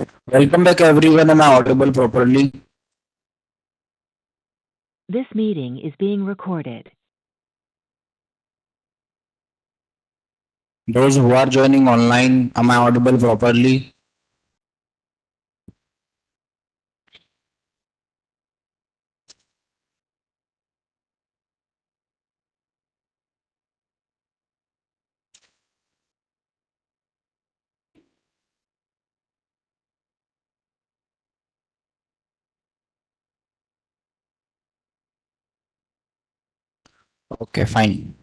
Welcome back, everyone. Am I audible properly? This meeting is being recorded. Those who are joining online, am I audible properly? Okay, fine.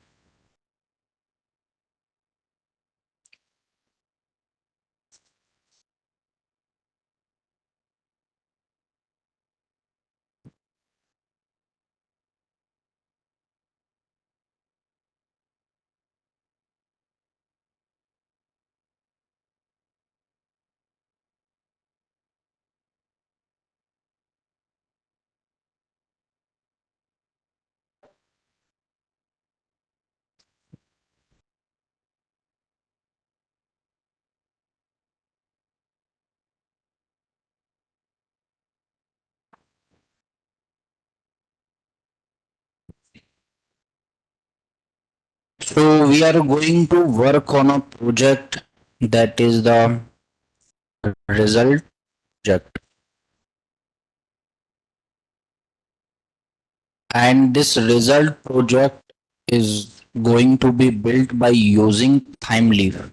So we are going to work on a project that is the result project. And this result project is going to be built by using TimeLeaf.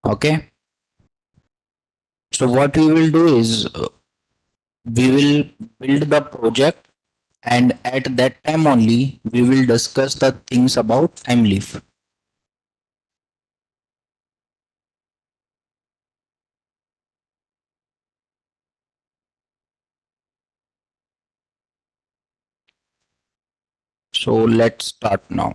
Okay. So what we will do is we will build the project, and at that time only we will discuss the things about TimeLeaf. So let's start now.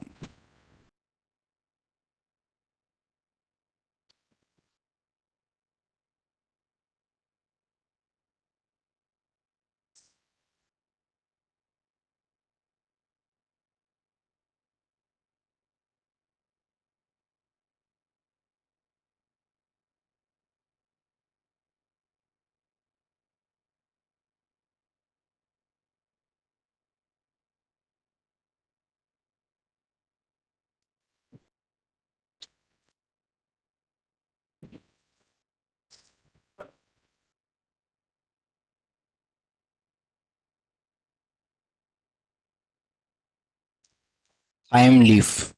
TimeLeaf.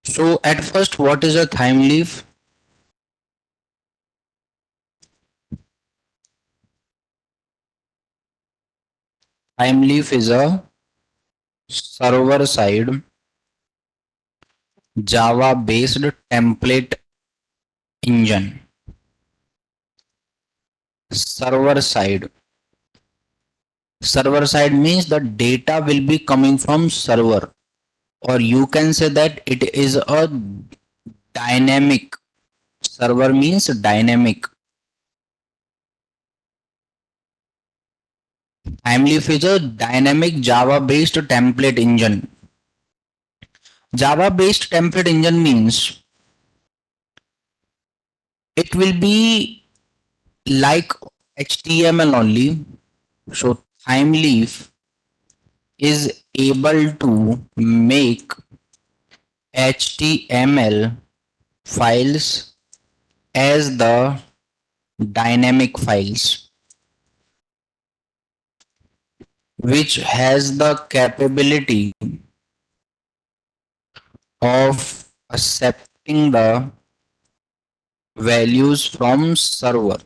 So at first, what is a TimeLeaf? TimeLeaf is a server-side Java-based template engine. Server-side. Server-side means the data will be coming from server, or you can say that it is a dynamic. Server means dynamic. TimeLeaf is a dynamic Java-based template engine. Java-based template engine means it will be like HTML only. So TimeLeaf is able to make HTML files as the dynamic files, which has the capability of accepting the values from server,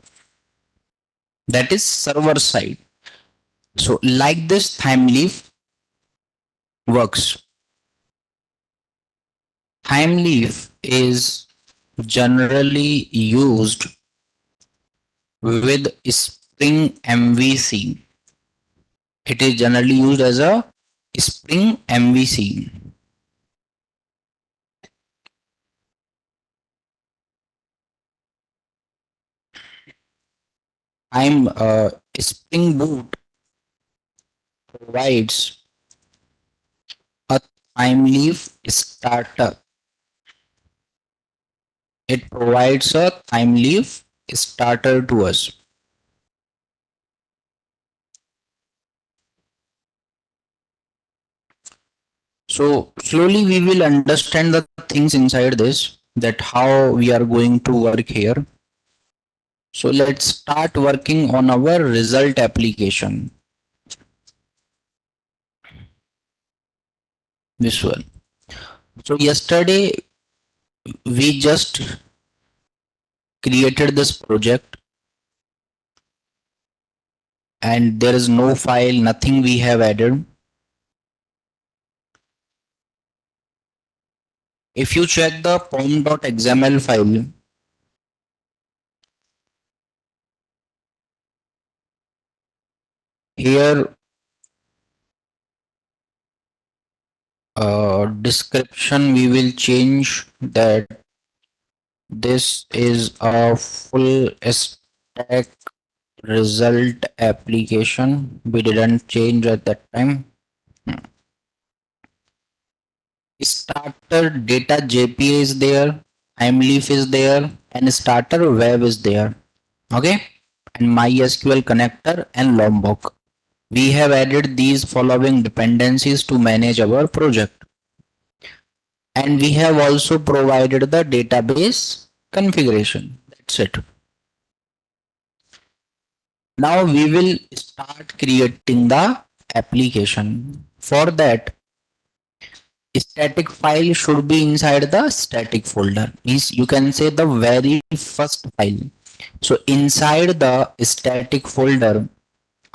that is server side. So like this time leaf works. Time leaf is generally used with Spring MVC. It is generally used as a Spring MVC. Time Spring Boot provides a time leaf starter. It provides a time leaf starter to us. So slowly we will understand the things inside this, that how we are going to work here. So let's start working on our result application. This one. So yesterday we just created this project and there is no file, nothing we have added. If you check the pom.xml file, here description we will change that this is a full stack result application. We didn't change at that time. Starter data JPA is there, timeleaf is there, and starter web is there. Okay, and MySQL connector and Lombok. We have added these following dependencies to manage our project, and we have also provided the database configuration. That's it. Now we will start creating the application. For that, static file should be inside the static folder. Means you can say the very first file. So inside the static folder,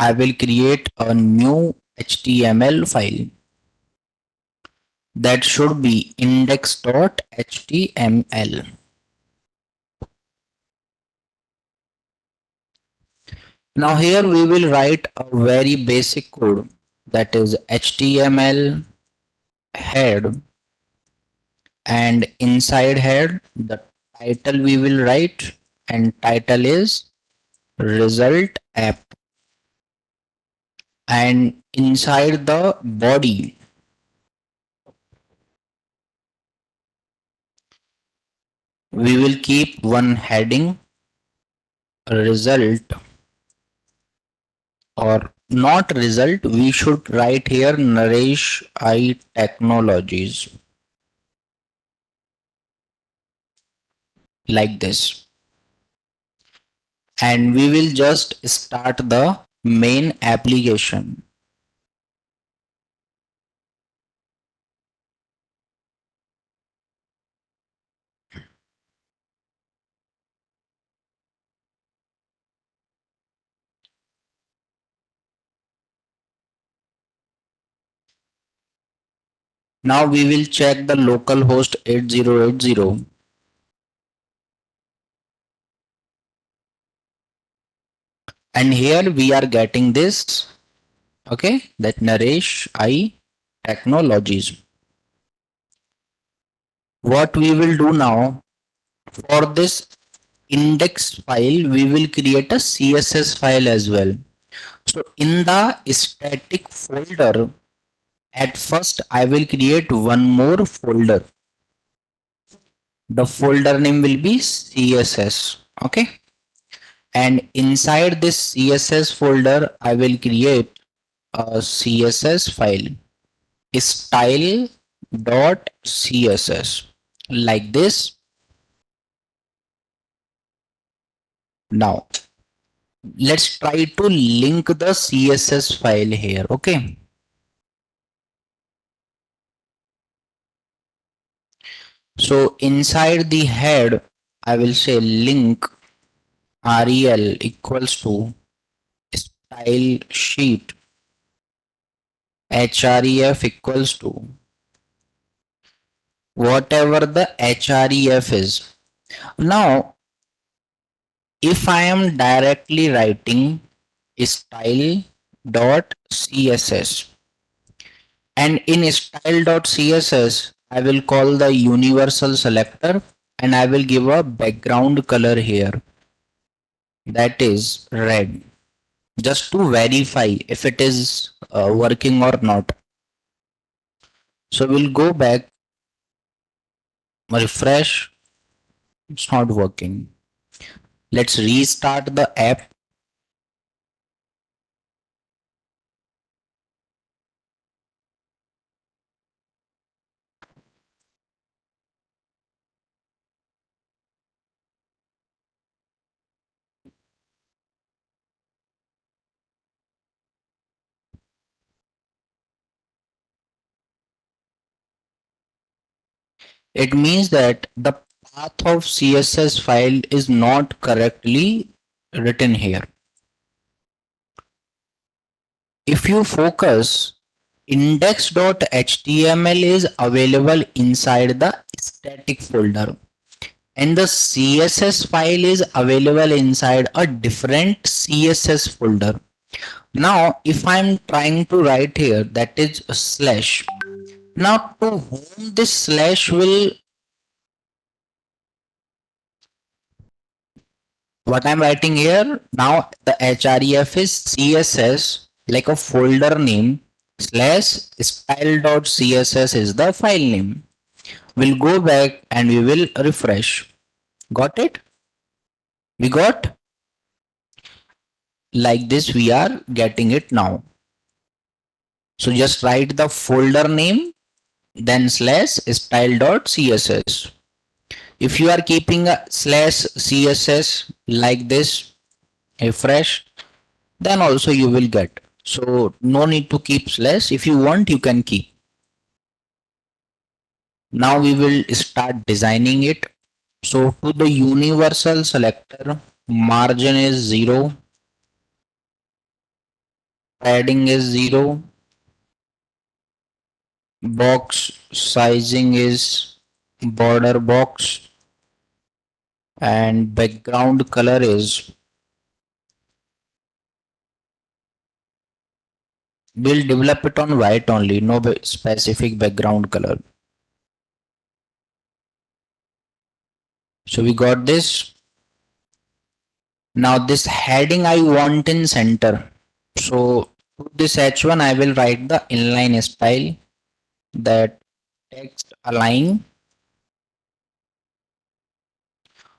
I will create a new HTML file that should be index.html. Now here we will write a very basic code, that is HTML head, and inside head the title we will write, and title is result app, and inside the body we will keep one heading, result, or not result, we should write here Naresh I Technologies, like this, and we will just start the main application. Now we will check the local host 8080, and here we are getting this, okay, that Naresh I Technologies. What we will do now, for this index file we will create a CSS file as well. So in the static folder, at first I will create one more folder. The folder name will be CSS. Okay. And inside this CSS folder, I will create a CSS file, style.css, like this. Now let's try to link the CSS file here. Okay. So inside the head, I will say link rel equals to style sheet. href equals to whatever the href is. Now, if I am directly writing style dot css, and in style.css I will call the universal selector and I will give a background color here, that is red, just to verify if it is working or not. So we'll go back, refresh, it's not working. Let's restart the app. It means that the path of css file is not correctly written here. If you focus, index.html is available inside the static folder and the css file is available inside a different css folder. Now if I'm trying to write here, that is a slash, now to whom this slash will, what I'm writing here now, the href is css like a folder name slash style.css is the file name. We'll go back and we will refresh. Got it? We got, like this we are getting it now. So just write the folder name then slash style.css. If you are keeping a slash css like this, refresh, then also you will get. So no need to keep slash. If you want, you can keep. Now we will start designing it. So to the universal selector, margin is 0, padding is 0, box sizing is border box, and background color is, we'll develop it on white only, no specific background color. So we got this. Now this heading I want in center. So to this h1 I will write the inline style, that text align,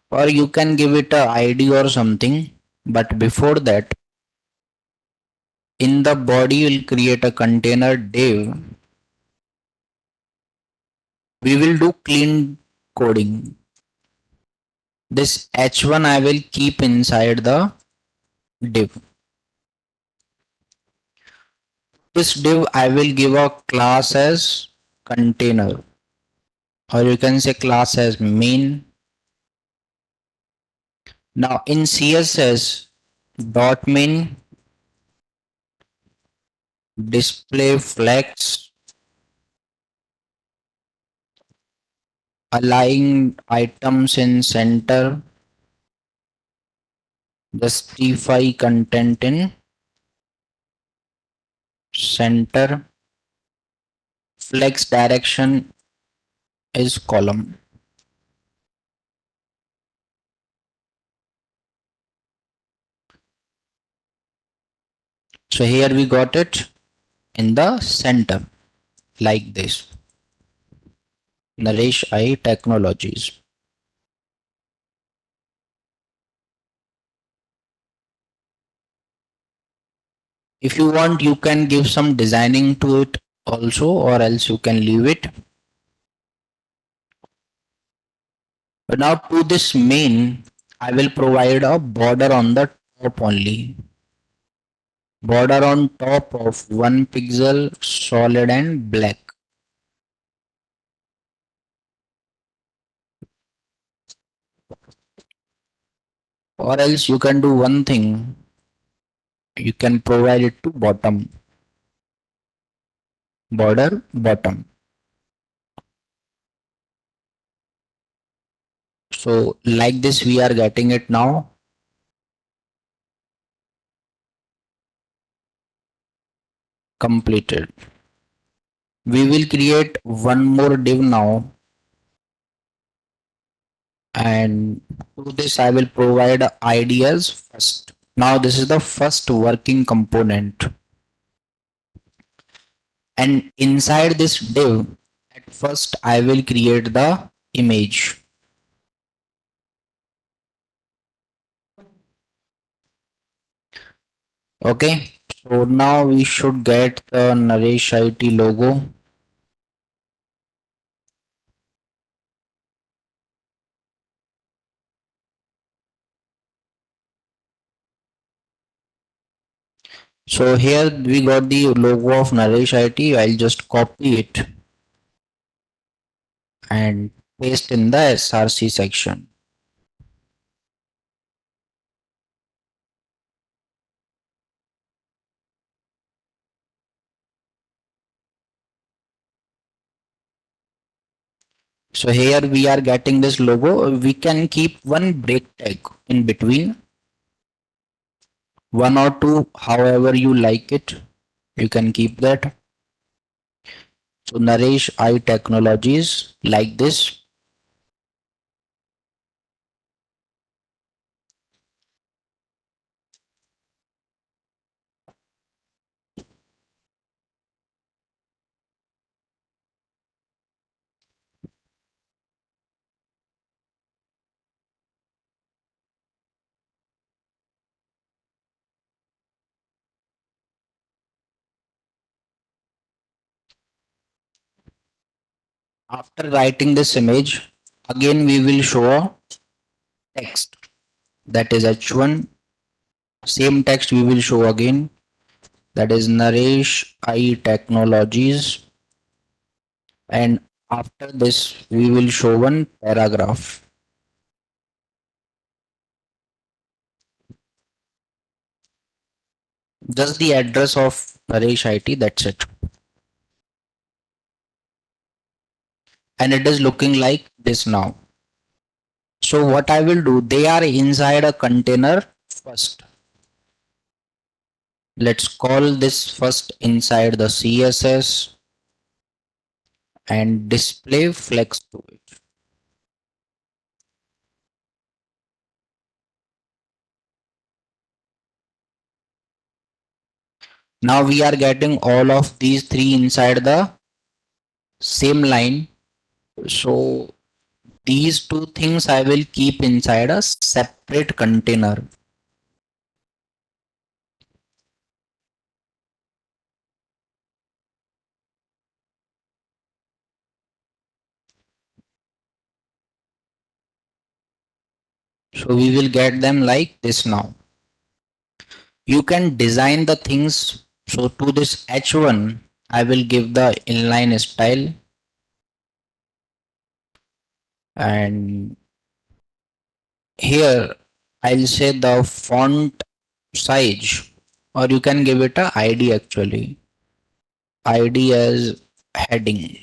or you can give it a id or something. But before that, in the body we'll create a container div. We will do clean coding. This h1 I will keep inside the div. This div I will give a class as container, or you can say class as main. Now in css, dot main, display flex, align items in center, justify content in center, flex direction is column. So here we got it in the center like this. Naresh I Technologies. If you want, you can give some designing to it also, or else you can leave it. But now to this main, I will provide a border on the top only. Border on top of 1 pixel, solid and black. Or else you can do one thing. You can provide it to bottom. border bottom. So like this we are getting it now. Completed. We will create one more div now, and to this I will provide ideas first. Now this is the first working component, and inside this div at first I will create the image. Okay, so now we should get the Naresh IT logo. So here we got the logo of Naresh IT. I'll just copy it and paste in the SRC section. So here we are getting this logo. We can keep one break tag in between, one or two, however you like it. You can keep that. So Naresh I Technologies like this. After writing this image, again we will show a text, that is H1. Same text we will show again, that is Naresh I Technologies, and after this we will show one paragraph, just the address of Naresh IT, that's it. And it is looking like this now. So what I will do, they are inside a container first. Let's call this first inside the CSS and display flex to it. Now we are getting all of these three inside the same line. So these two things I will keep inside a separate container. So we will get them like this now. You can design the things. So to this H1, I will give the inline style, and here I'll say the font size, or you can give it a ID actually. ID as heading.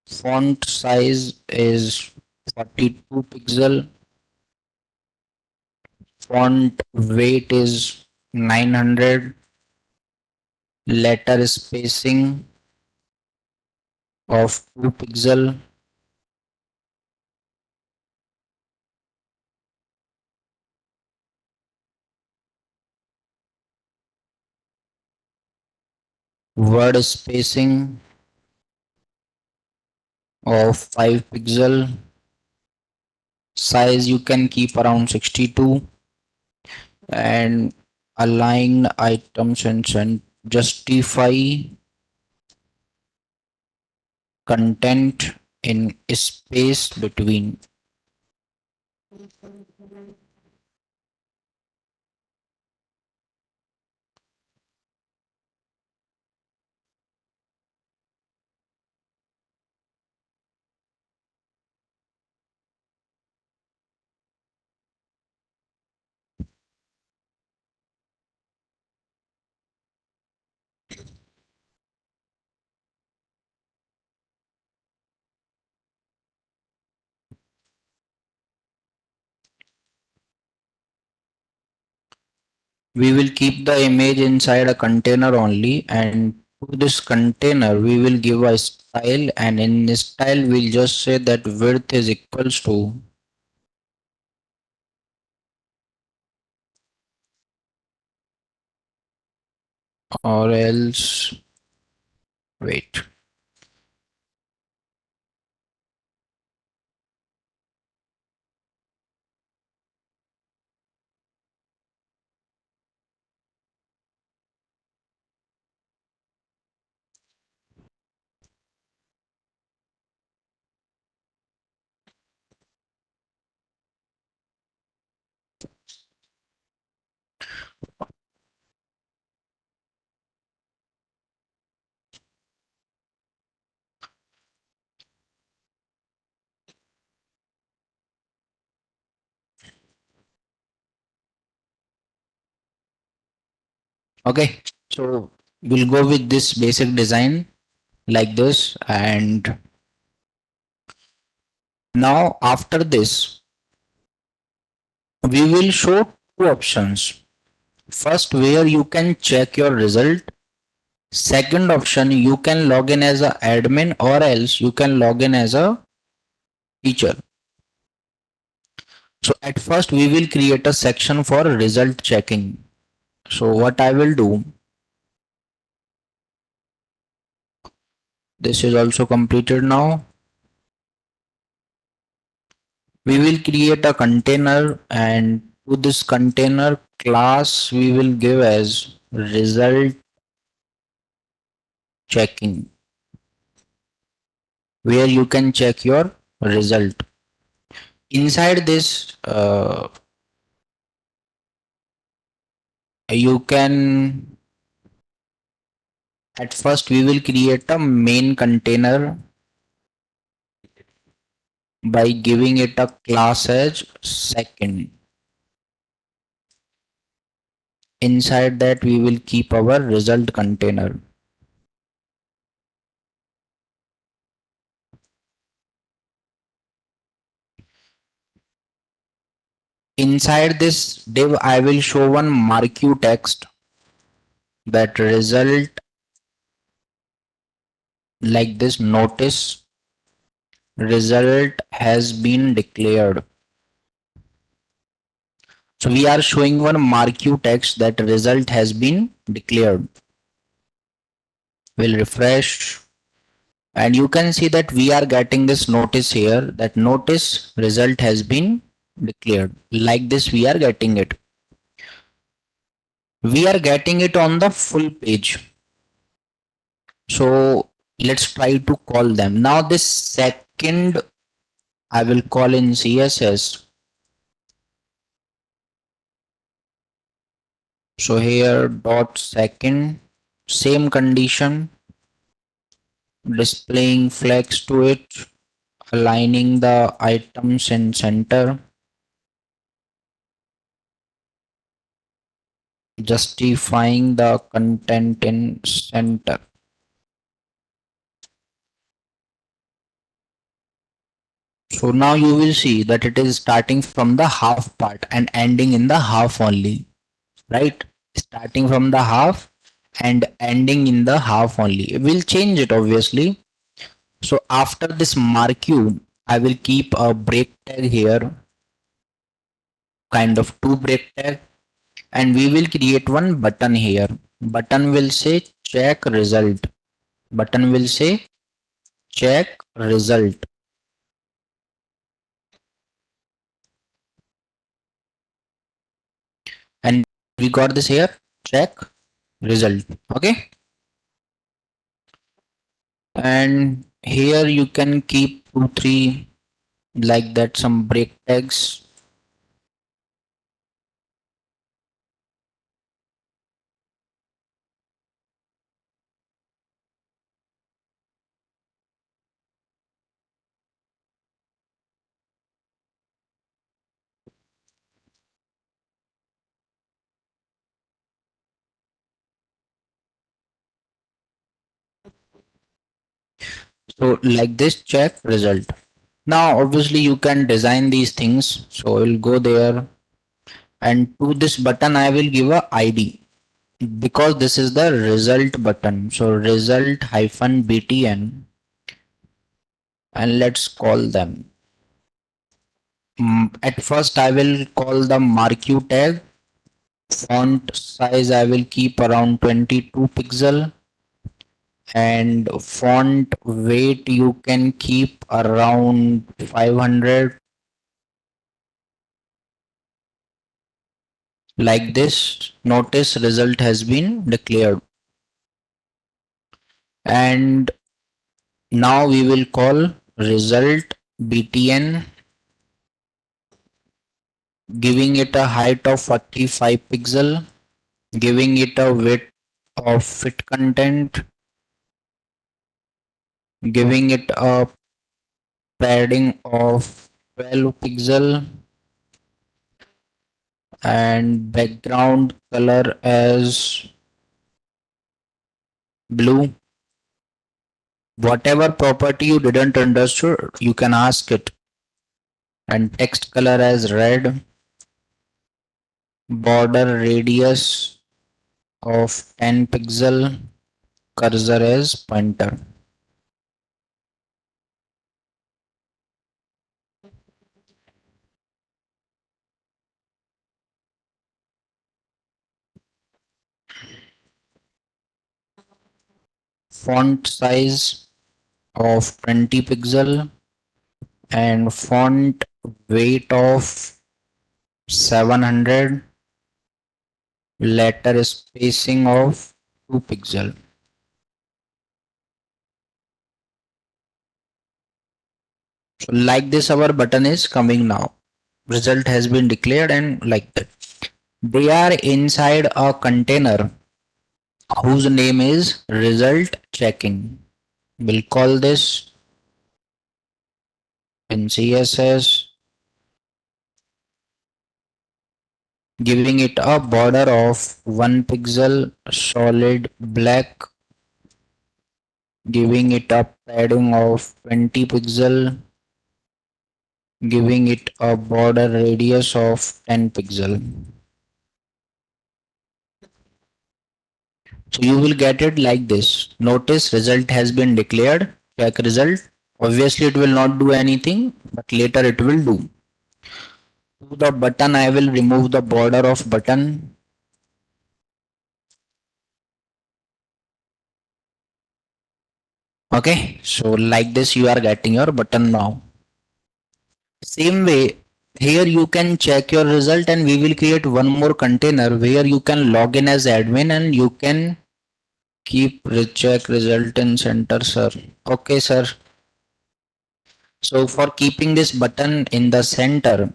Font size is 42 pixel. Font weight is 900. Letter spacing of 2 pixel. Word spacing of 5 pixel. Size you can keep around 62, and align items and justify content in space between. We will keep the image inside a container only, and to this container we will give a style, and in this style we'll just say that width is equals to, or else wait. Okay, so we'll go with this basic design like this, and now after this we will show two options. First, where you can check your result. Second option, you can log in as a admin, or else you can log in as a teacher. So at first we will create a section for result checking. So what I will do, this is also completed now. We will create a container, and to this container class we will give as result checking, where you can check your result. Inside this, you can, at first we will create a main container by giving it a class as second. Inside that we will keep our result container. Inside this div I will show one marquee text, that result, like this: notice result has been declared. So we are showing one marquee text that result has been declared. We'll refresh, and you can see that we are getting this notice here, that notice result has been declared. Like this we are getting it. We are getting it on the full page. So let's try to call them. Now this second I will call in CSS. So here dot second, same condition, displaying flags to it, aligning the items in center, justifying the content in center. So now you will see that it is starting from the half part and ending in the half only, right? Starting from the half and ending in the half only. We'll change it obviously. So after this marquee, I will keep a break tag here, kind of two break tag, and we will create one button here. Button will say check result. Button will say check result. And we got this here, check result. Okay. And here you can keep two, three like that, some break tags. So like this, check result. Now obviously you can design these things. So we'll go there, and to this button I will give a ID because this is the result button. So result hyphen btn, and let's call them. At first I will call the marquee tag. Font size I will keep around 22 pixel, and font weight you can keep around 500, like this. Notice result has been declared. And now we will call result btn, giving it a height of 45 pixel, giving it a width of fit content, giving it a padding of 12 pixel, and background color as blue. Whatever property you didn't understand, you can ask it. And text color as red, border radius of 10 pixel, cursor as pointer. Font size of 20 pixel, and font weight of 700, letter spacing of 2 pixel. So like this our button is coming now. Result has been declared and like that. They are inside a container whose name is result checking. We'll call this in CSS, giving it a border of 1 pixel solid black, giving it a padding of 20 pixel, giving it a border radius of 10 pixel. So you will get it like this. Notice result has been declared. Check result. Obviously it will not do anything, but later it will do. To the button I will remove the border of button. Okay, so like this you are getting your button now. Same way, here you can check your result, and we will create one more container where you can log in as admin and you can keep recheck result in center, sir. Okay, sir. So for keeping this button in the center,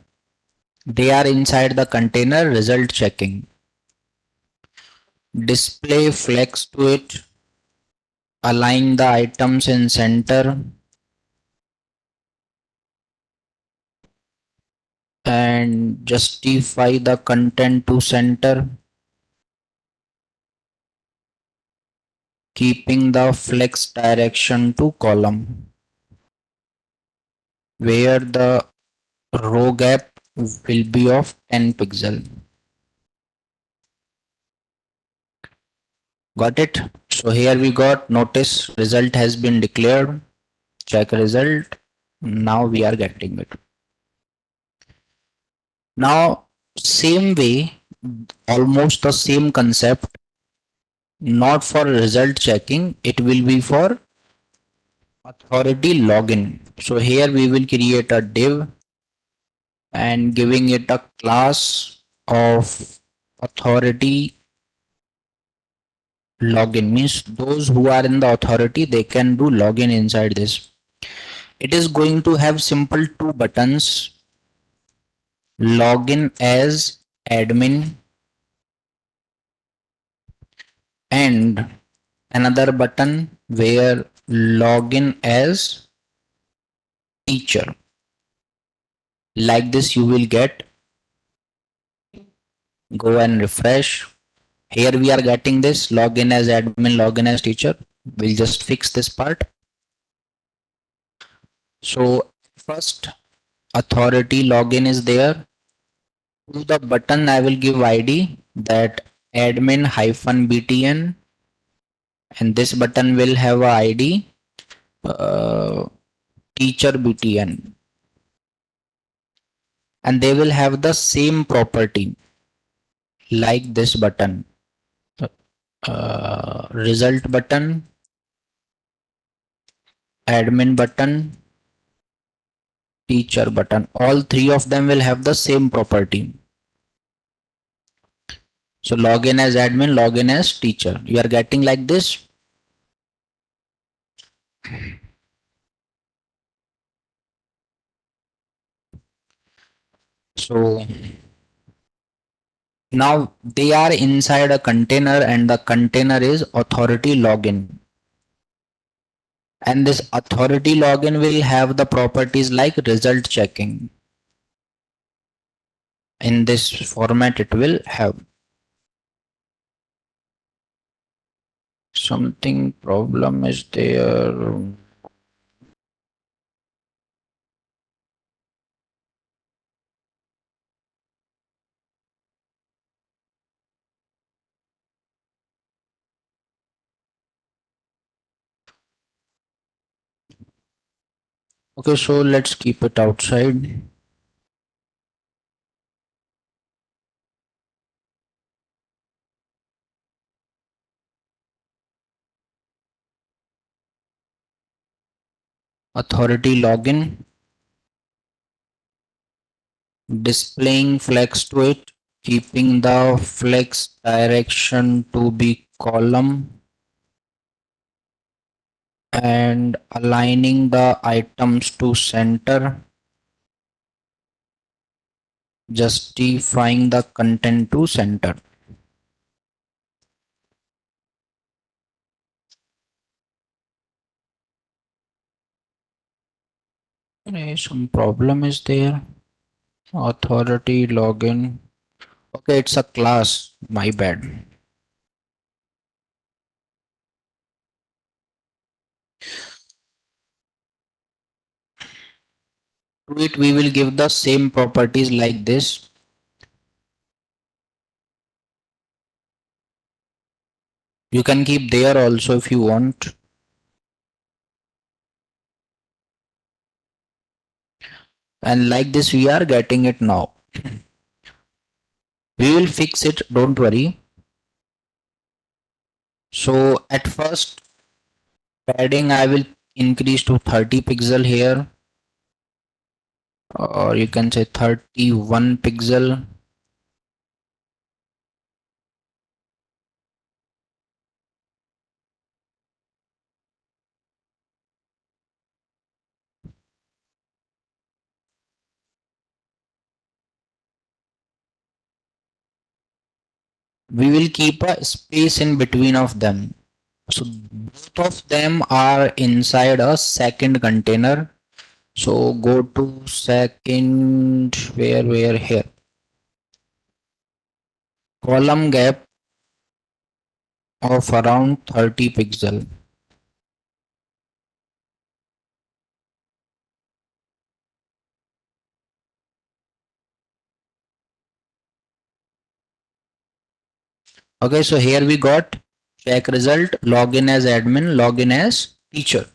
they are inside the container result checking. Display flex to it, align the items in center, and justify the content to center, keeping the flex direction to column, where the row gap will be of 10 pixel. Got it? So here we got, notice result has been declared. Check result. Now we are getting it. Now same way, almost the same concept, not for result checking, it will be for authority login. So here we will create a div and giving it a class of authority login, means those who are in the authority they can do login inside this. It is going to have simple two buttons: login as admin and another button where login as teacher. Like this you will get. Go and refresh. Here we are getting this login as admin, login as teacher. We'll just fix this part. So first authority login is there. To the button I will give ID that admin hyphen btn, and this button will have a ID uh, teacher btn, and they will have the same property like this button, result button, admin button, teacher button. All three of them will have the same property. So login as admin, login as teacher. You are getting like this. So now they are inside a container and the container is authority login. And this authority login will have the properties like result checking. In this format it will have something problem is there. Okay, so let's keep it outside. Authority login, displaying flex to it, keeping the flex direction to be column, and aligning the items to center, justifying the content to center. Some problem is there. Authority login. Okay, it's a class. My bad. To it, we will give the same properties like this. You can keep there also if you want. And like this, we are getting it now. We will fix it, don't worry. So at first, padding I will increase to 30 pixel here, or you can say 31 pixel. We will keep a space in between of them. So both of them are inside a second container. So go to second, where here, column gap of around 30 pixel. Okay, so here we got check result, login as admin, login as teacher.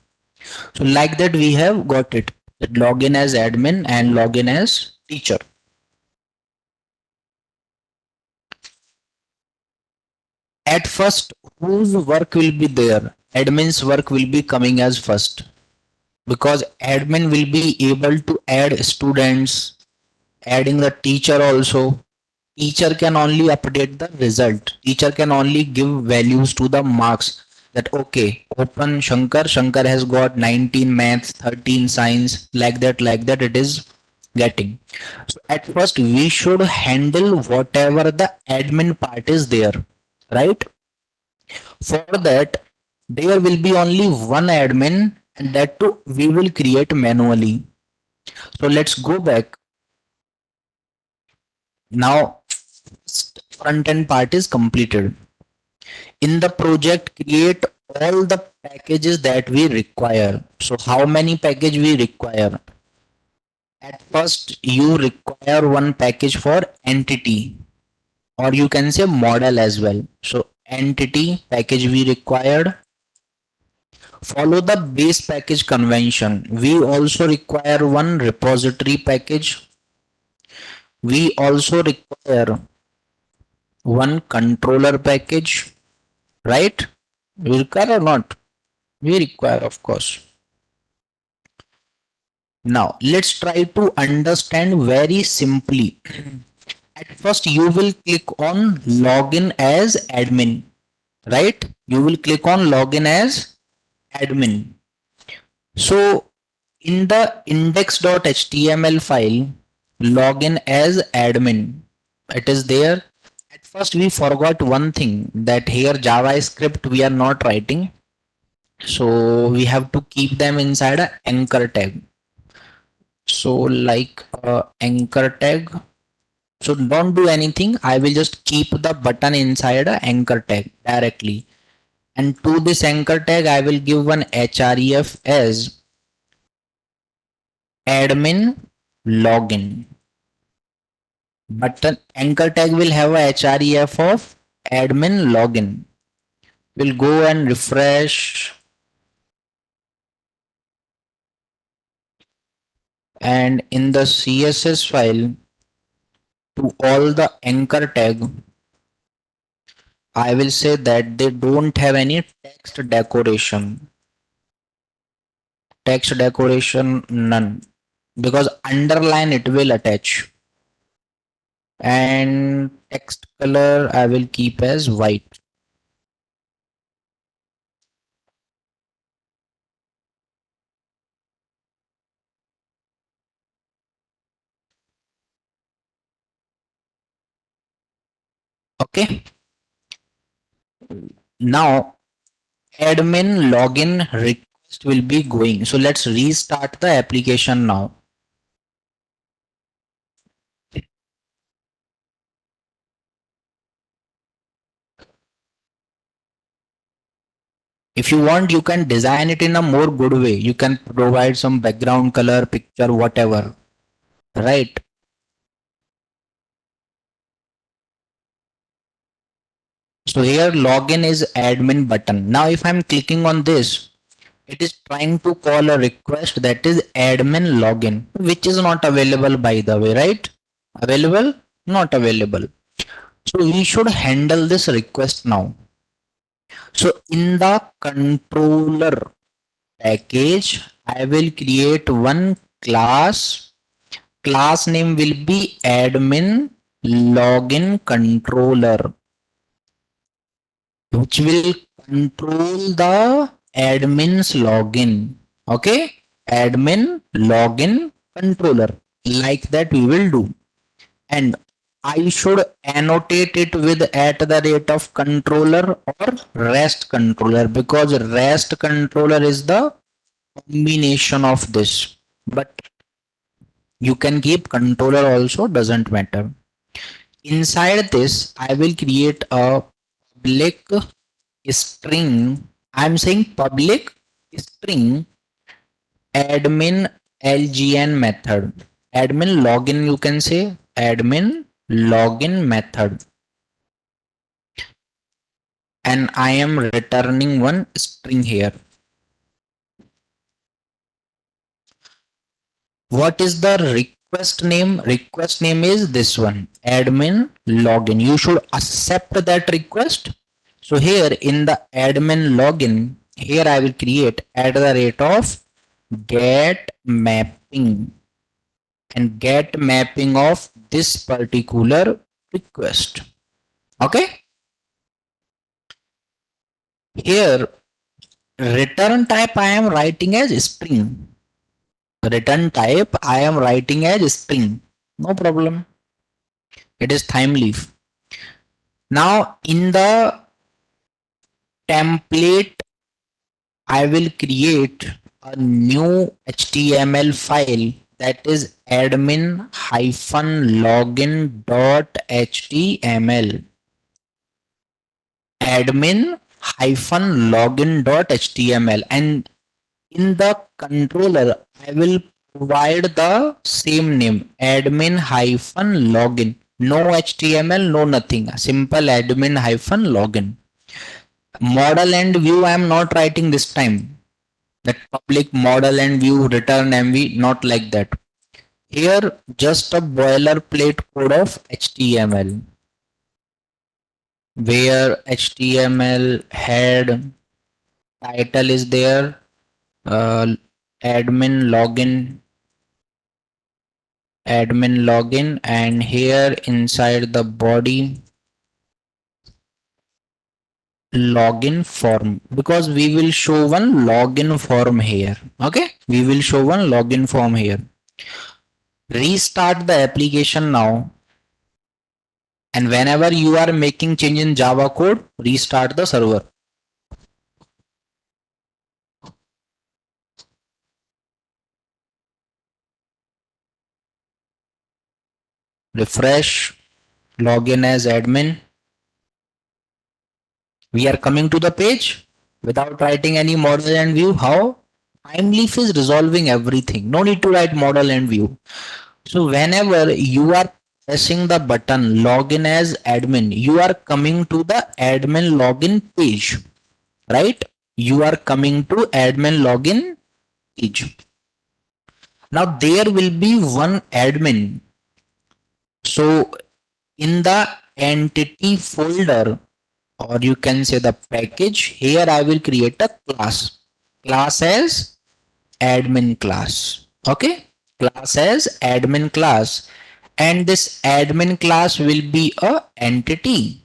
So like that we have got it. That login as admin and login as teacher. At first, whose work will be there? Admin's work will be coming as first, because admin will be able to add students, adding the teacher also. Teacher can only update the result. Teacher can only give values to the marks, that okay, open Shankar has got 19 maths, 13 science, like that it is getting. So at first we should handle whatever the admin part is there, right? For that, there will be only one admin, and that too we will create manually. So let's go back. Now front end part is completed. In the project, create all the packages that we require. So how many package we require? At first, you require one package for entity, or you can say model as well. So entity package we required. Follow the base package convention. We also require one repository package. We also require one controller package, right? We require or not? We require, of course. Now, let's try to understand very simply. At first, you will click on login as admin, right? You will click on login as admin. So, in the index.html file, login as admin, it is there. At first, we forgot one thing that here JavaScript we are not writing. So, we have to keep them inside a anchor tag. So, like anchor tag. So don't do anything. I will just keep the button inside a anchor tag directly. And to this anchor tag, I will give one href as admin login. Button anchor tag will have a href of admin login. We'll go and refresh, and in the CSS file to all the anchor tag, I will say that they don't have any text decoration. Text decoration none, because underline it will attach, and text color I will keep as white. Okay, now admin login request will be going. So let's restart the application now. If you want, you can design it in a more good way. You can provide some background color, picture, whatever, right? So here login is admin button. Now if I'm clicking on this, it is trying to call a request that is admin login, which is not available, by the way, right? Available? Not available. So we should handle this request now. So in the controller package, I will create one class. Class name will be admin login controller, which will control the admin's login. Okay, admin login controller, like that we will do. And I should annotate it with at the rate of controller or rest controller, because rest controller is the combination of this, but you can keep controller also, doesn't matter. Inside this I will create a public string. I'm saying public string admin lgn method. Admin login, you can say admin login method, and I am returning one string here. What is the request name? Request name is this one, admin login. You should accept that request. So here in the admin login, here I will create at the rate of get mapping, and get mapping of this particular request. Okay. Here return type I am writing as string. Return type I am writing as string. No problem. It is time leaf. Now in the template, I will create a new HTML file that is admin login .html. Admin login .html, and in the controller I will provide the same name, admin hyphen login. No HTML, no nothing. Simple admin hyphen login. Model and view I am not writing this time. That public model and view return MV, not like that. Here just a boilerplate code of HTML where HTML head title is there, uh, admin login, and here inside the body login form, because we will show one login form here. Okay, we will show one login form here. Restart the application now, and whenever you are making change in Java code, restart the server. Refresh, login as admin. We are coming to the page without writing any model and view. How? Timeleaf is resolving everything. No need to write model and view. So whenever you are pressing the button login as admin, you are coming to the admin login page, right? You are coming to admin login page. Now there will be one admin. So in the entity folder, or you can say the package, here I will create a class as admin class. Okay, class as admin class, and this admin class will be a entity.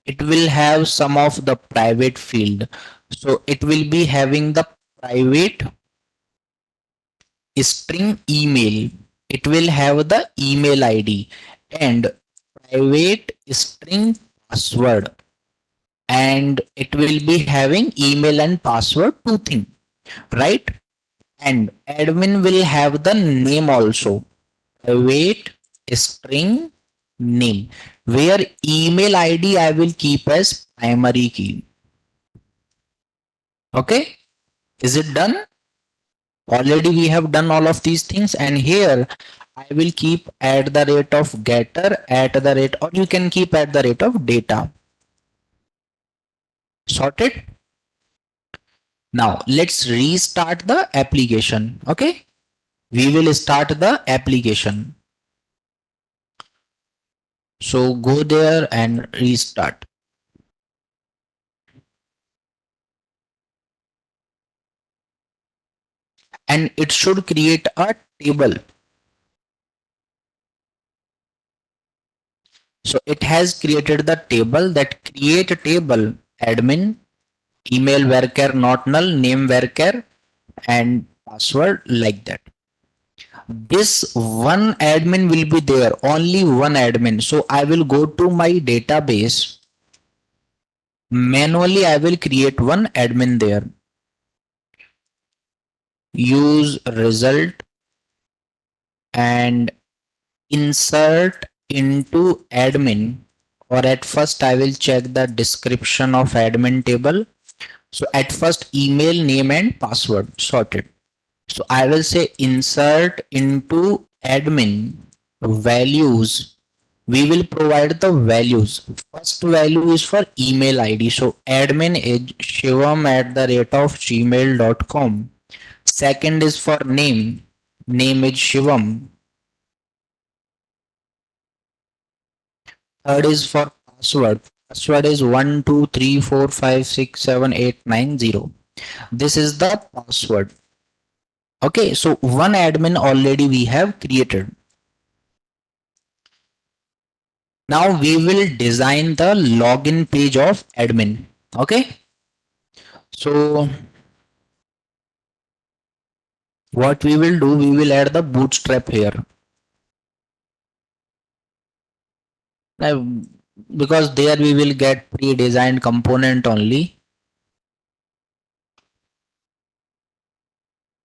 It will have some of the private field, so it will be having the private string email. It will have the email id and private string password, and it will be having email and password, two things, right? And admin will have the name also, private string name, where email id I will keep as primary key. Okay, is it done? Already we have done all of these things, and here I will keep at the rate of getter, at the rate, or you can keep at the rate of data. Sorted. Now let's restart the application. Okay, we will start the application. So go there and restart, and it should create a table. So it has created the table, that create a table admin, email varchar not null, name varchar, and password, like that. This one admin will be there, only one admin. So I will go to my database. Manually, I will create one admin there. Use result and insert into admin, or at first I will check the description of admin table. So at first email, name and password, sorted. So I will say insert into admin values. We will provide the values. First value is for email ID. So admin is shivam at the rate of gmail.com. Second is for name. Name is Shivam. Third is for password. Password is 123456789 0. This is the password. Okay, so one admin already we have created. Now we will design the login page of admin. Okay, so what we will do, we will add the bootstrap here. Now, because there we will get pre-designed component only.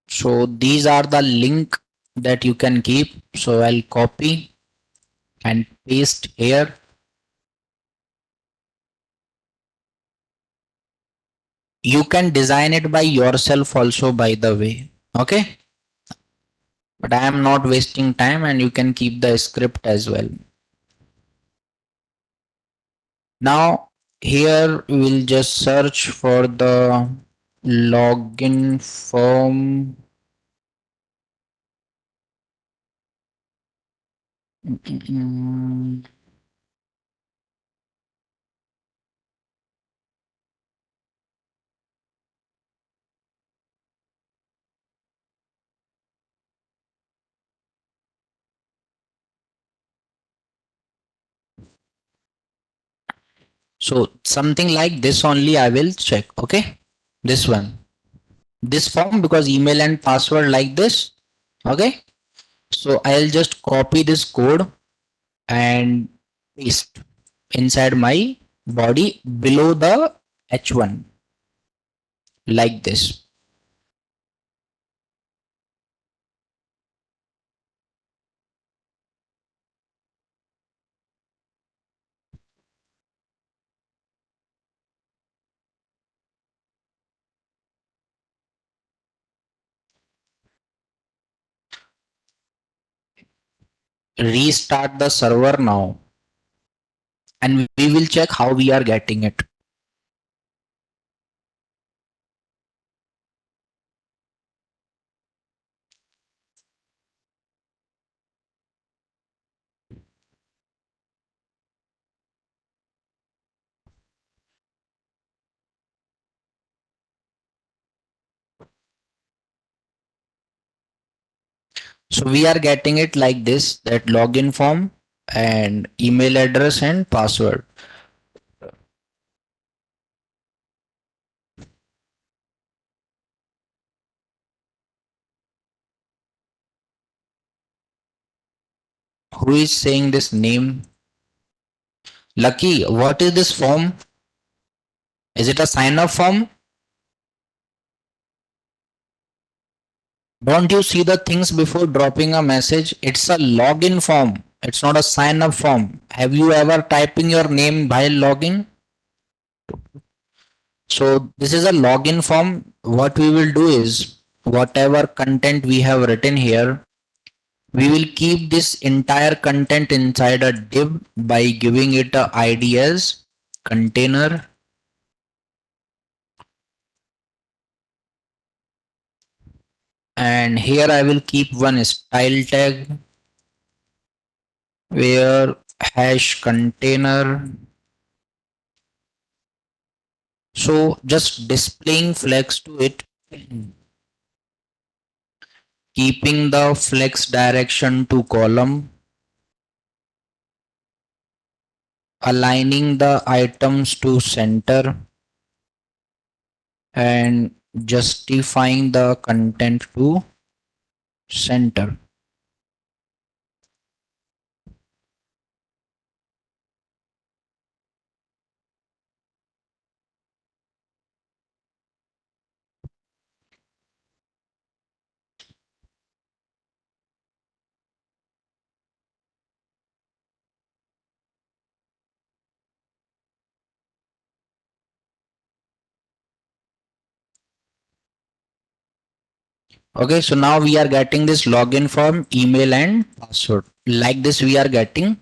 So these are the link that you can keep. So I'll copy and paste here. You can design it by yourself also, by the way. Okay, but I am not wasting time and you can keep the script as well. Now here we'll just search for the login form. Mm, So something like this only I will check. Okay. This one. This form because email and password like this. Okay. So I'll just copy this code and paste inside my body below the H1 like this. Restart the server now and we will check how we are getting it. So we are getting it like this, that login form and email address and password. Who is saying this name? Lucky, what is this form? Is it a sign up form? Don't you see the things before dropping a message? It's a login form. It's not a sign up form. Have you ever typing your name while logging? So this is a login form. What we will do is whatever content we have written here, we will keep this entire content inside a div by giving it a ID as container. And here I will keep one style tag where hash container. So just displaying flex to it, keeping the flex direction to column, aligning the items to center, and justifying the content to center. Okay, so now we are getting this login form, email and password. Like this we are getting.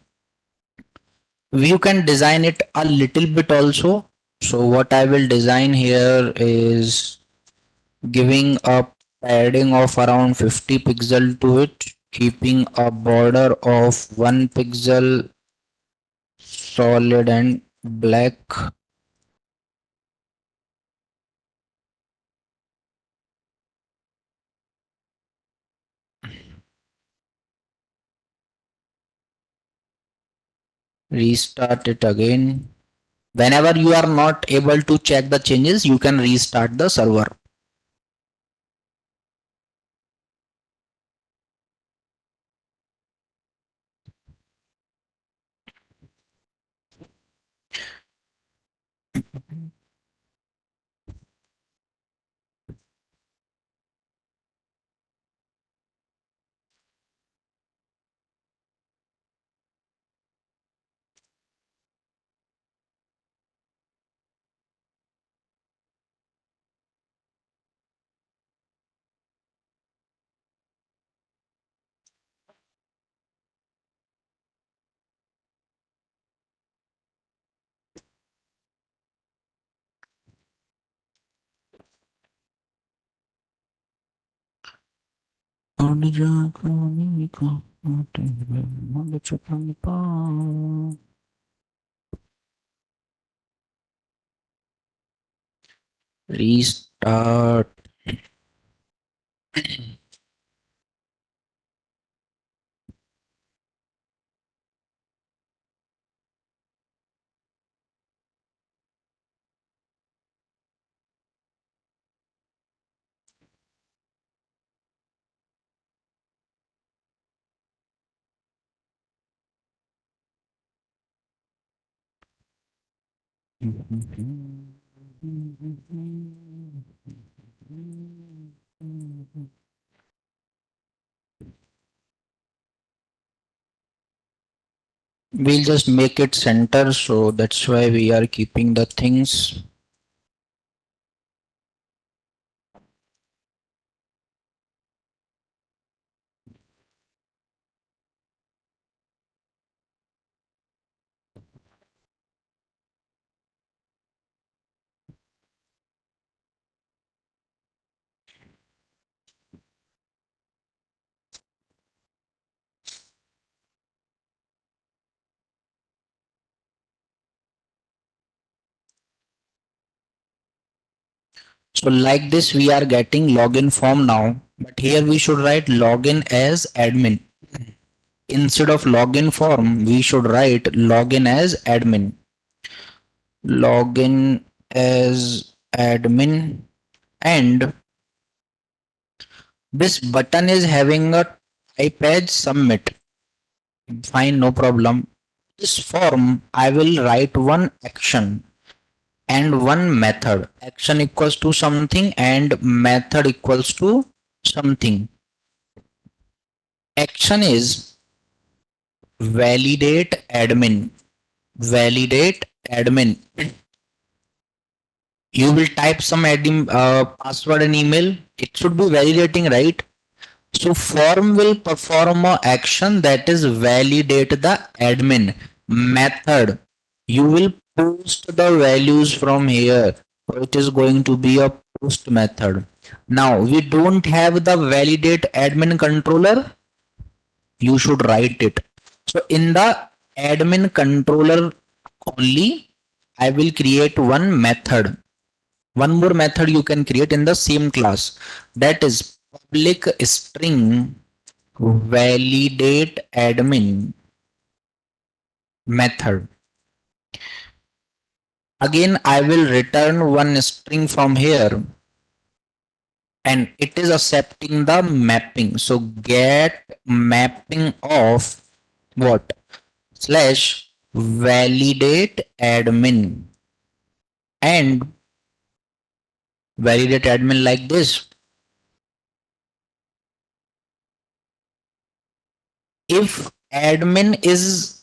You can design it a little bit also. So what I will design here is giving a padding of around 50 pixel to it, keeping a border of 1 pixel solid and black. Restart it again. Whenever you are not able to check the changes, you can restart the server. Restart. We'll just make it center, so that's why we are keeping the things. So like this, we are getting login form now, but here we should write login as admin. Instead of login form, we should write login as admin. Login as admin, and this button is having a type as submit. Fine, no problem. This form, I will write one action and one method. Action equals to something and method equals to something. Action is validate admin. Validate admin. You will type some admin password and email. It should be validating, right? So form will perform a action that is validate the admin. Method, you will post the values from here. So it is going to be a post method. Now we don't have the validate admin controller. You should write it. So in the admin controller only, I will create one method. One more method you can create in the same class, that is public string validate admin method. Again, I will return one string from here, and it is accepting the mapping. So get mapping of what? Slash validate admin, and validate admin like this. If admin is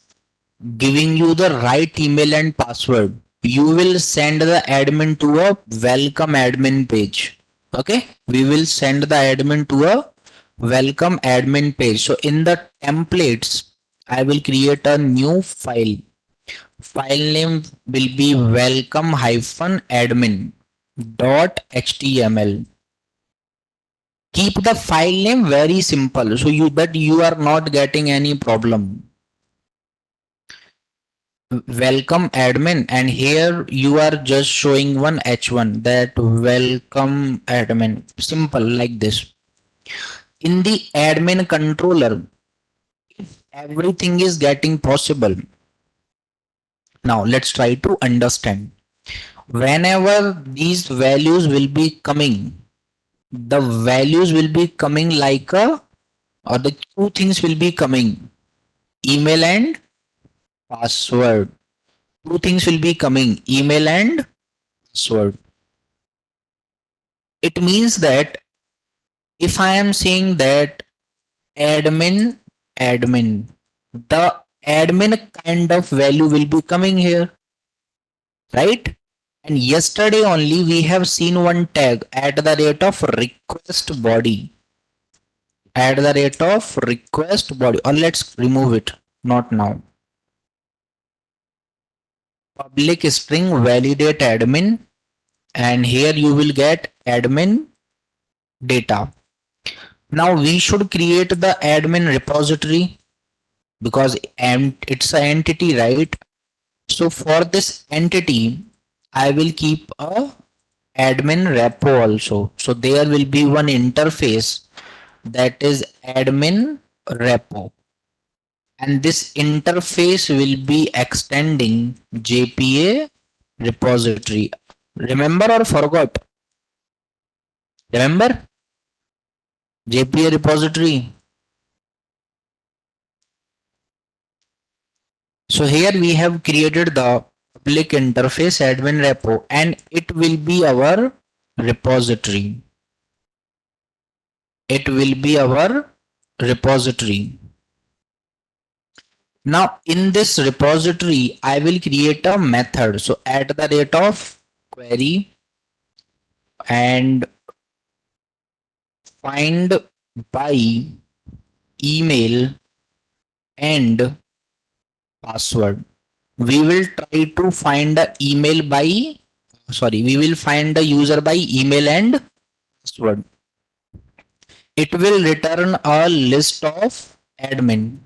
giving you the right email and password, you will send the admin to a welcome admin page. Okay, we will send the admin to a welcome admin page. So in the templates, I will create a new file. File name will be welcome admin .html. Keep the file name very simple, so you are not getting any problem. Welcome admin, and here you are just showing one h1, that welcome admin, simple like this. In the admin controller, everything is getting possible. Now let's try to understand. Whenever these values will be coming, the values will be coming like a, or the two things will be coming, email and password. Two things will be coming, email and password. It means that if I am saying that admin, admin, the admin kind of value will be coming here, right? And yesterday only we have seen one tag at the rate of request body, at the rate of request body, or let's remove it, not now. Public string validate admin, and here you will get admin data. Now we should create the admin repository because it's an entity, right? So for this entity, I will keep a admin repo also. So there will be one interface that is admin repo, and this interface will be extending JPA repository. Remember or forgot? Remember JPA repository. So here we have created the public interface admin repo, and it will be our repository. It will be our repository. Now in this repository, I will create a method. So at the rate of query and find by email and password. We will try to find the email by, sorry, we will find the user by email and password. It will return a list of admin.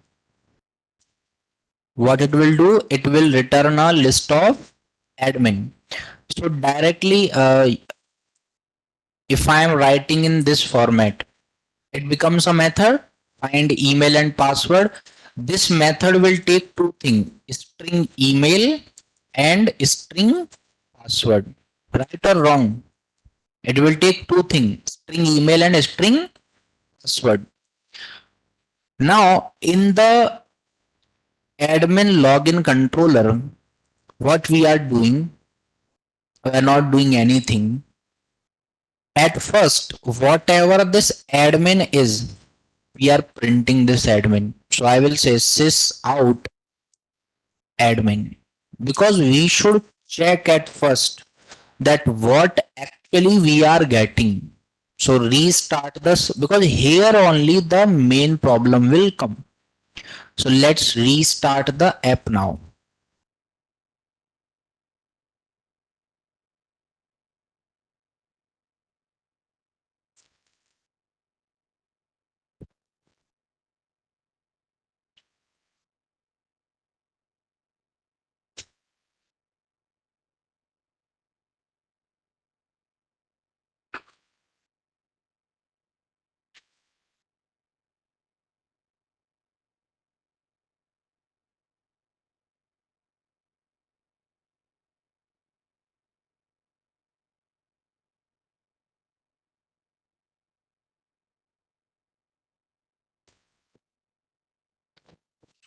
What it will do? It will return a list of admin. So directly, if I am writing in this format, it becomes a method, find email and password. This method will take two things, string email and string password. Right or wrong? It will take two things, string email and string password. Now in the admin login controller, what we are doing, we are not doing anything. At first, whatever this admin is, we are printing this admin. So I will say sys out admin, because we should check at first that what actually we are getting. So restart this, because here only the main problem will come. So let's restart the app now.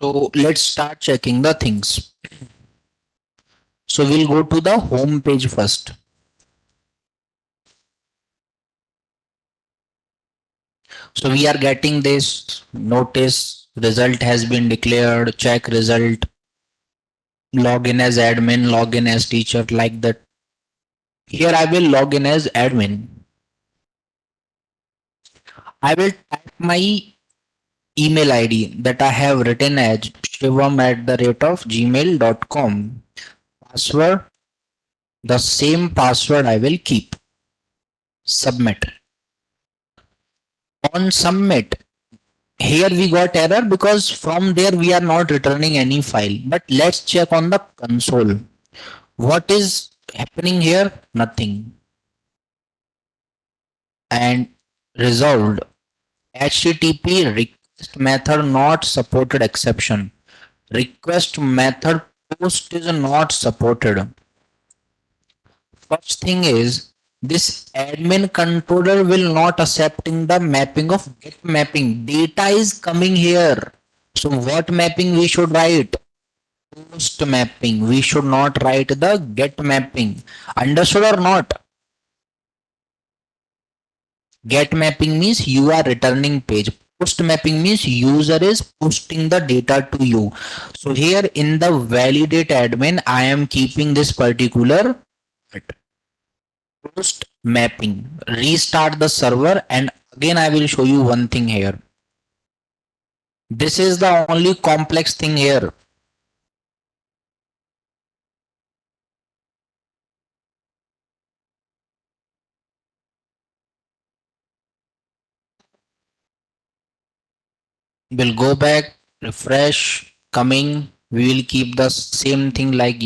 So let's start checking the things. So we'll go to the home page first. So we are getting this notice, result has been declared, check result, login as admin, login as teacher, like that. Here I will log in as admin. I will type my email ID that I have written as shivam at the rate of gmail.com. Password, the same password I will keep. Submit. On submit, here we got error because from there we are not returning any file. But let's check on the console. What is happening here? Nothing. And resolved. HTTP request method not supported exception. Request method post is not supported. First thing is, this admin controller will not accepting the mapping of get mapping. Data is coming here. So what mapping we should write? Post mapping. We should not write the get mapping. Understood or not? Get mapping means you are returning page. Post mapping means user is posting the data to you. So here in the validate admin, I am keeping this particular post mapping. Restart the server, and again I will show you one thing here. This is the only complex thing here. We'll go back, refresh, coming. We will keep the same thing like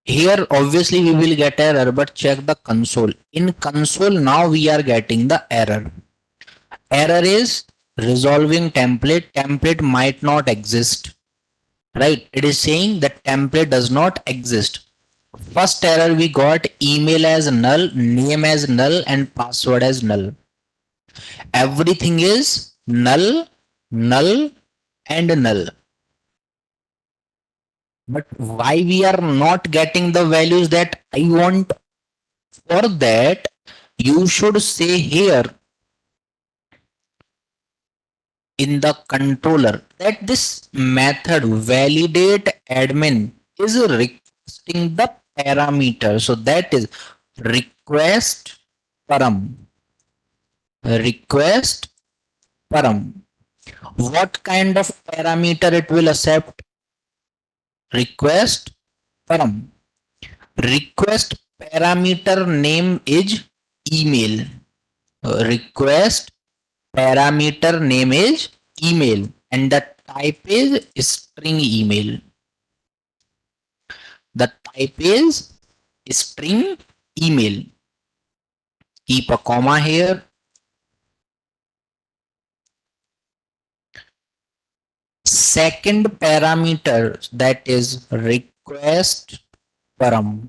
here. Obviously, we will get error, but check the console. In console, now we are getting the error. Error is resolving template. Template might not exist, right? It is saying that template does not exist. First error we got, email as null, name as null, and password as null. Everything is null, null, and null. But why we are not getting the values that I want? For that, you should say here in the controller that this method validate admin is requesting the parameter. So that is request param. Request param. What kind of parameter it will accept? Request param. Request parameter name is email. Request parameter name is email and the type is string email. The type is string email. Keep a comma here. Second parameter, that is request param.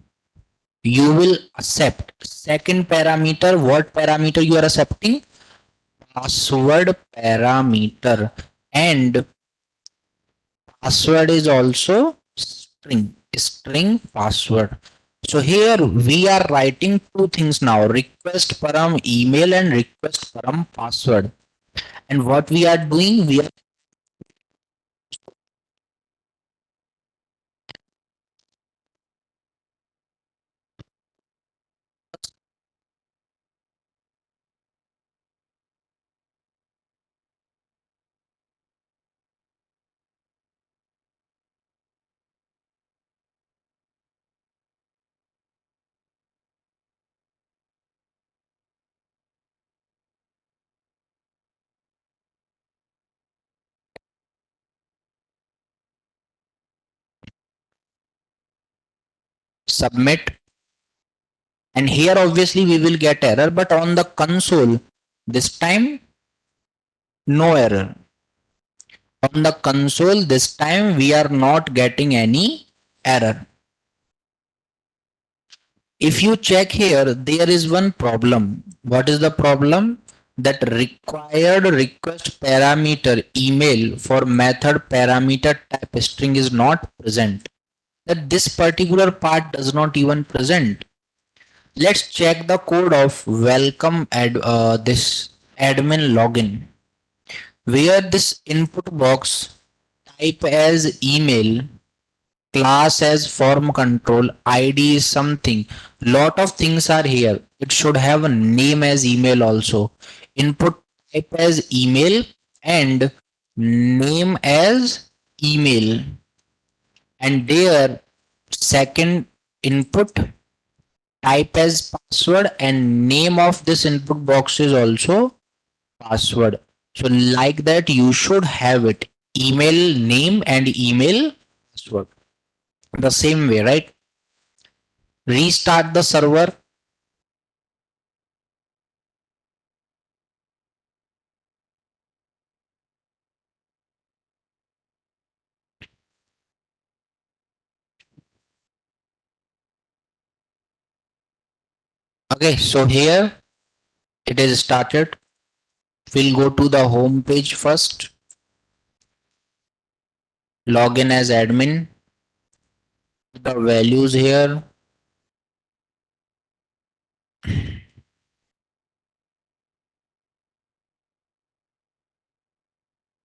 You will accept. Second parameter, what parameter you are accepting? Password parameter. And password is also string password. So here we are writing two things now, request param email and request param password. And what we are doing, we are submit, and here obviously we will get error, but on the console this time no error. On the console this time we are not getting any error. If you check here, there is one problem. What is the problem? That required request parameter email for method parameter type string is not present. That this particular part does not even present. Let's check the code of welcome this admin login, where this input box type as email, class as form control, id is something, lot of things are here. It should have a name as email also, input type as email and name as email, and there second input type as password and name of this input box is also password. So like that you should have it, email name and email password the same way, right? Restart the server. Okay, so here it is started. We'll go to the home page first, log in as admin, the values here,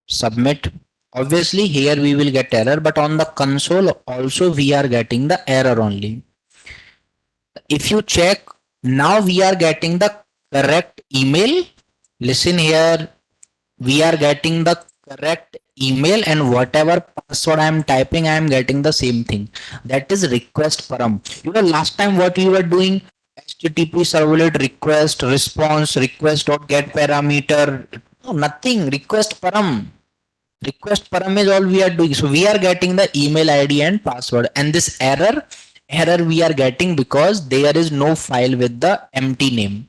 submit. Obviously here we will get error, but on the console also we are getting the error only. If you check, now we are getting the correct email. Listen here, we are getting the correct email and whatever password I am typing, I am getting the same thing. That is request param. You know, last time what we were doing, HTTP servlet request response request dot get parameter. No, nothing. Request param is all we are doing. So we are getting the email ID and password, and this error we are getting because there is no file with the empty name.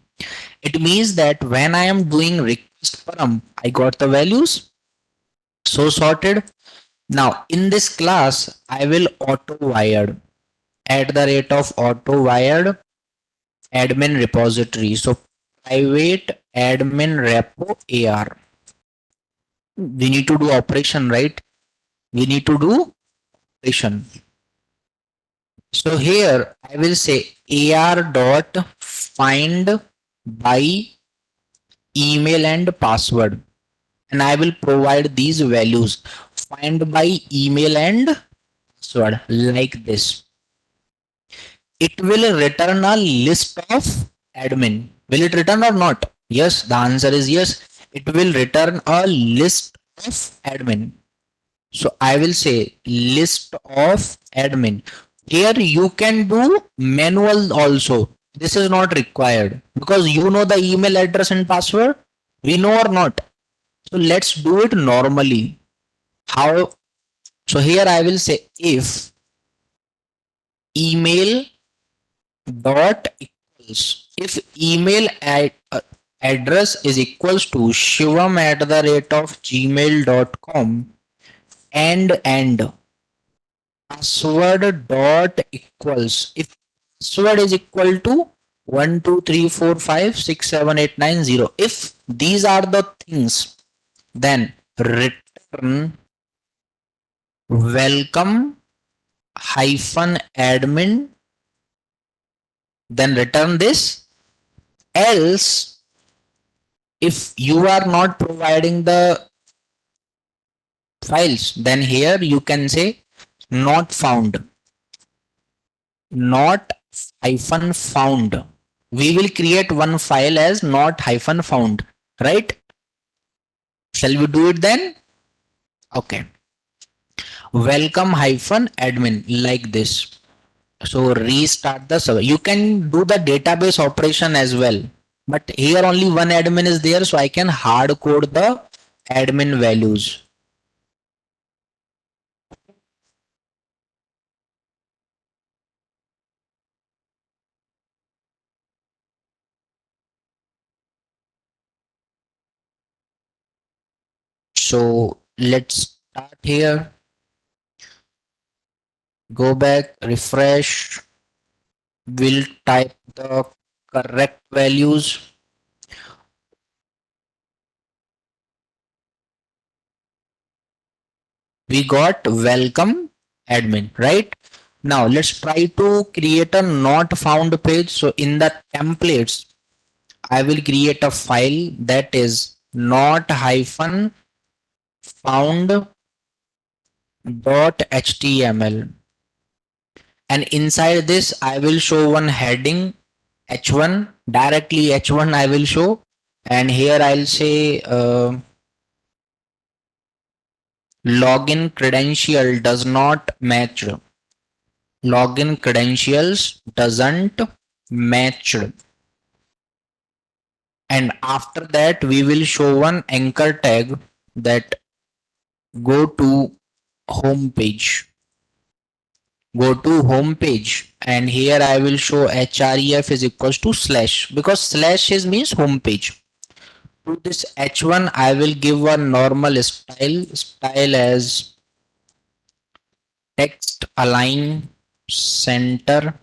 It means that when I am doing request param, I got the values. So sorted. Now in this class I will auto wired at the rate of auto wired admin repository. So private admin repo AR. We need to do operation, right? We need to do operation. So here I will say AR dot find by email and password, and I will provide these values. Find by email and password like this. It will return a list of admin. Will it return or not? Yes, the answer is yes. It will return a list of admin. So I will say list of admin. Here you can do manual also. This is not required because you know the email address and password. We know or not. So let's do it normally. How? So here I will say if email dot equals, if email address is equals to shivam at the rate of gmail.com and password dot equals, if password is equal to 123456789 if these are the things, then return welcome hyphen admin, then return this. Else if you are not providing the files, then here you can say not found, not hyphen found. We will create one file as not hyphen found, right? Shall we do it then? Okay. Welcome hyphen admin like this. So restart the server. You can do the database operation as well, but here only one admin is there, so I can hard code the admin values. So let's start here. Go back, refresh. We'll type the correct values. We got welcome admin, right? Now let's try to create a not found page. So in the templates, I will create a file that is not hyphen found dot html, and inside this I will show one heading h1, directly h1 I will show, and here I'll say login credential does not match, login credentials doesn't match, and after that we will show one anchor tag that go to home page, go to home page, and here I will show href is equals to slash, because slash is means home page. To this h1 I will give a normal style as text align center,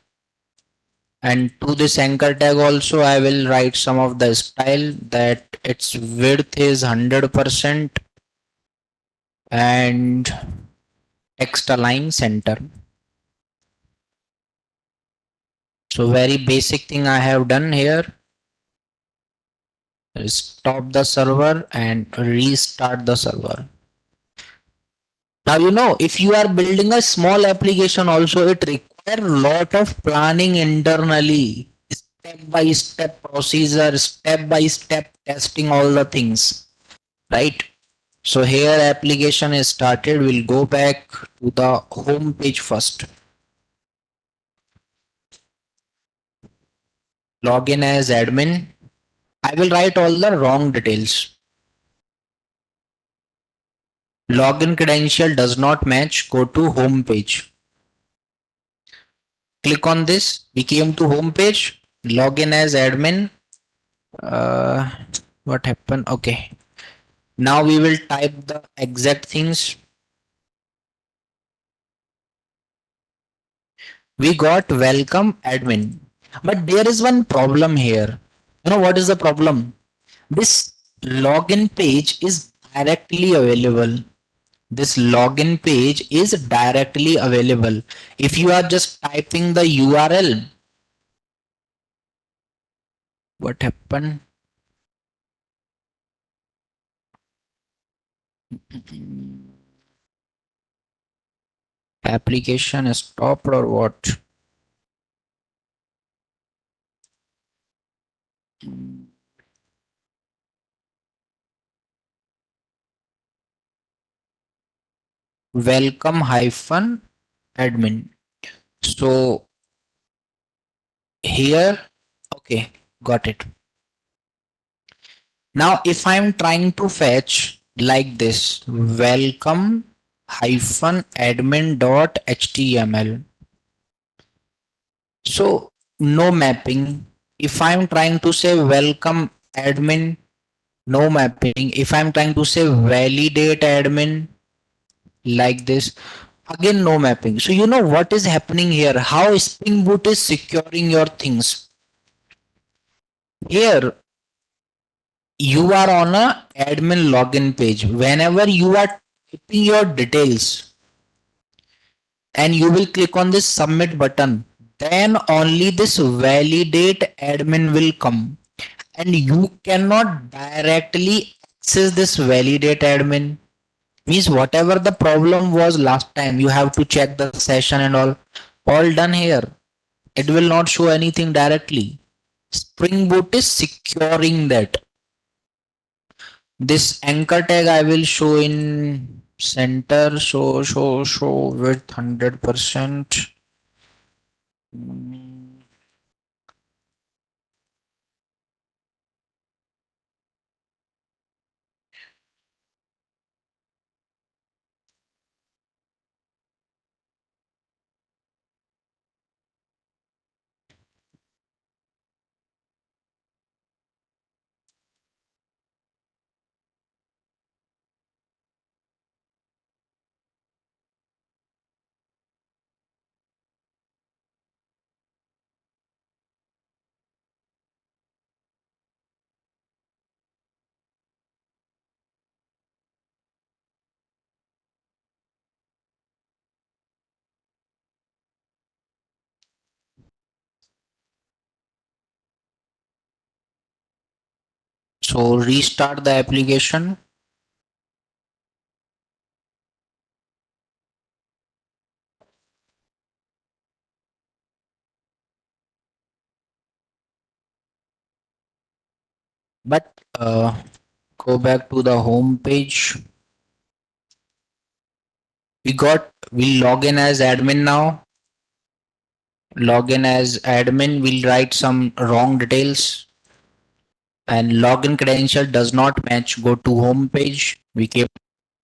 and to this anchor tag also I will write some of the style that its width is 100% and text align center. So very basic thing I have done here. Stop the server and restart the server. Now you know if you are building a small application also, it requires a lot of planning internally, step by step procedure, step by step testing all the things, right? So here application is started. We'll go back to the home page first. Login as admin. I will write all the wrong details. Login credential does not match. Go to home page. Click on this. We came to home page. Login as admin. Uh, what happened? Okay. Now we will type the exact things. We got welcome admin. But there is one problem here. You know what is the problem? This login page is directly available. This login page is directly available. If you are just typing the URL, what happened? Application stopped or what? Welcome hyphen admin. So here, okay, got it. Now if I'm trying to fetch like this, welcome hyphen admin dot html. So no mapping. If I'm trying to say welcome admin, no mapping. If I'm trying to say validate admin like this, again no mapping. So you know what is happening here, how Spring Boot is securing your things. Here you are on a admin login page. Whenever you are typing your details and you will click on this submit button, then only this validate admin will come, and you cannot directly access this validate admin. Means whatever the problem was last time, you have to check the session and all done here. It will not show anything directly. Spring Boot is securing that. This anchor tag I will show in center. Show with 100%. So restart the application. But go back to the home page. We log in as admin now. Login as admin, we'll write some wrong details, and login credential does not match. Go to home page. We keep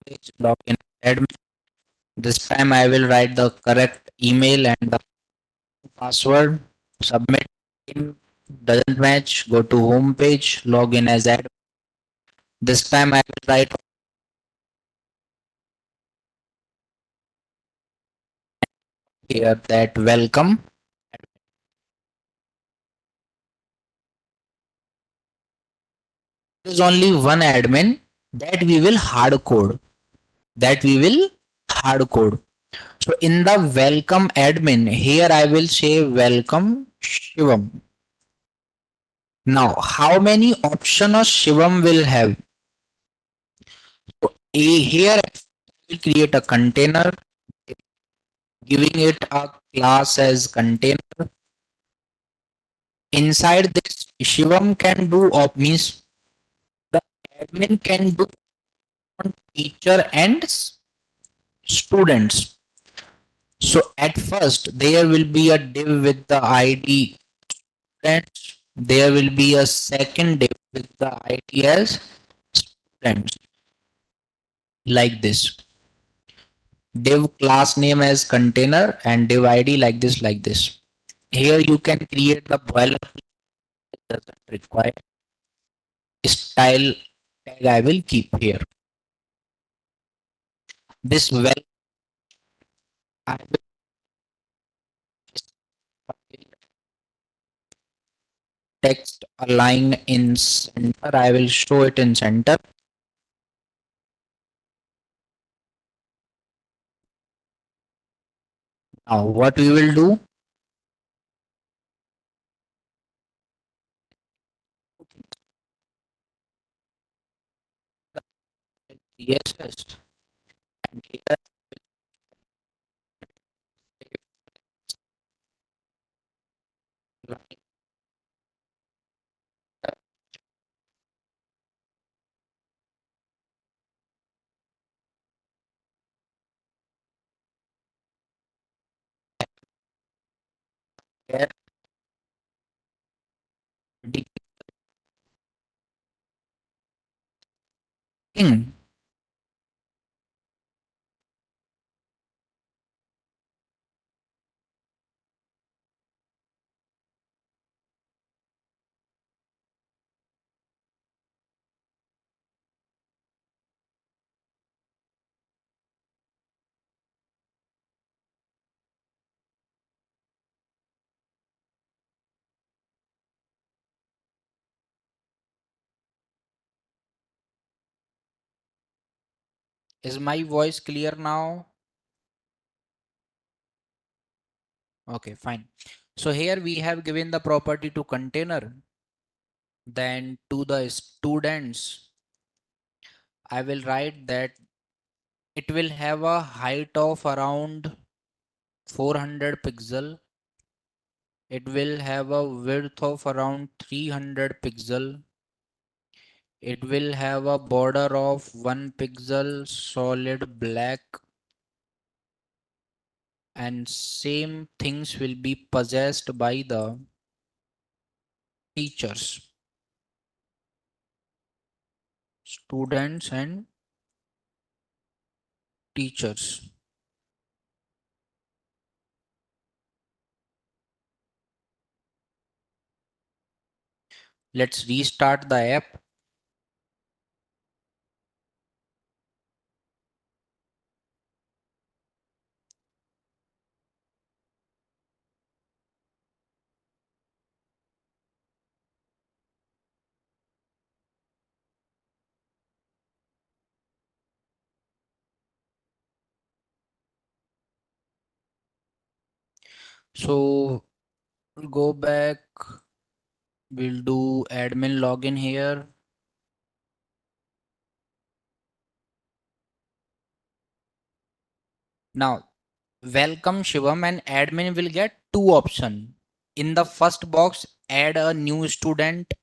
page login admin. This time I will write the correct email and the password. Submit. Doesn't match. Go to home page. Login as admin. This time I will write here that welcome. There is only one admin that we will hard code. That we will hard code. So in the welcome admin, here I will say welcome Shivam. Now, how many options Shivam will have? So here I will create a container, giving it a class as container. Inside this, Shivam can do op means the admin can do on teacher and students. So at first, there will be a div with the ID students. There will be a second div with the ID as students, like this. Div class name as container and div ID like this, like this. Here you can create the boilerplate that doesn't require style tag. I will keep here. This well I will text align in center. I will show it in center. Now what we will do, yes, yes. And here here thing is my voice clear now? Okay, fine. So here we have given the property to container. Then to the students, I will write that it will have a height of around 400 pixel. It will have a width of around 300 pixel. It will have a border of 1 pixel solid black, and same things will be possessed by the teachers, students and teachers. Let's restart the app. So go back, we'll do admin login here. Now, welcome Shivam, and admin will get two options. In the first box, add a new student,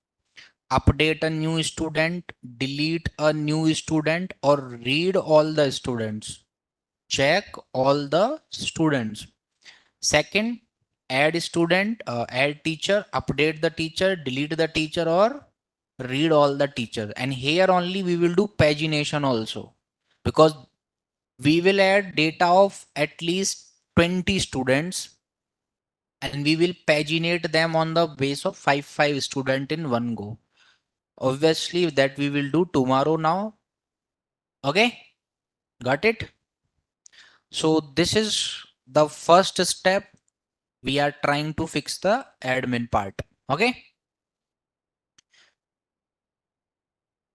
update a new student, delete a new student, or read all the students. Check all the students. Second, add student, add teacher, update the teacher, delete the teacher, or read all the teacher. And here only we will do pagination also, because we will add data of at least 20 students, and we will paginate them on the base of 5 student in one go. Obviously that we will do tomorrow now. Okay, got it? So this is the first step. We are trying to fix the admin part. Okay.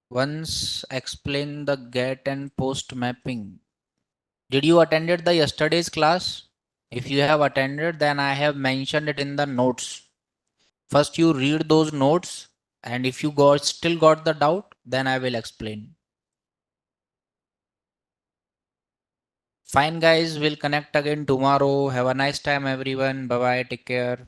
Once explain the get and post mapping. Did you attended the yesterday's class? If you have attended, then I have mentioned it in the notes. First you read those notes, and if you still got the doubt, then I will explain. Fine guys, we'll connect again tomorrow. Have a nice time everyone. Bye bye. Take care.